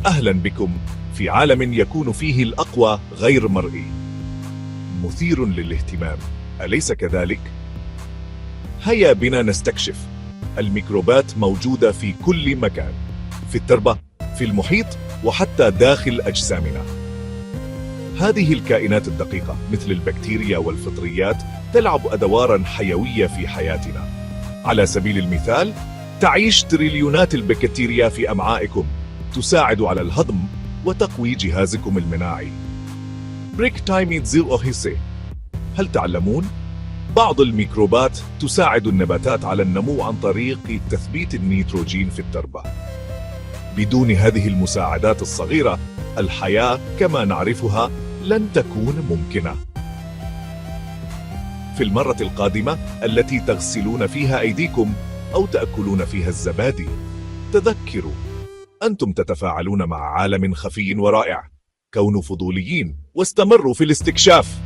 أهلا بكم في عالم يكون فيه الأقوى غير مرئي، مثير للاهتمام، أليس كذلك؟ هيا بنا نستكشف. الميكروبات موجودة في كل مكان، في التربة، في المحيط، وحتى داخل أجسامنا. هذه الكائنات الدقيقة مثل البكتيريا والفطريات تلعب أدوارا حيوية في حياتنا. على سبيل المثال، تعيش تريليونات البكتيريا في أمعائكم، تساعد على الهضم وتقوي جهازكم المناعي. بريك تايميت زيل أوهيسي. هل تعلمون؟ بعض الميكروبات تساعد النباتات على النمو عن طريق تثبيت النيتروجين في التربة. بدون هذه المساعدات الصغيرة، الحياة كما نعرفها لن تكون ممكنة. في المرة القادمة التي تغسلون فيها أيديكم أو تأكلون فيها الزبادي، تذكروا، أنتم تتفاعلون مع عالم خفي ورائع. كونوا فضوليين واستمروا في الاستكشاف.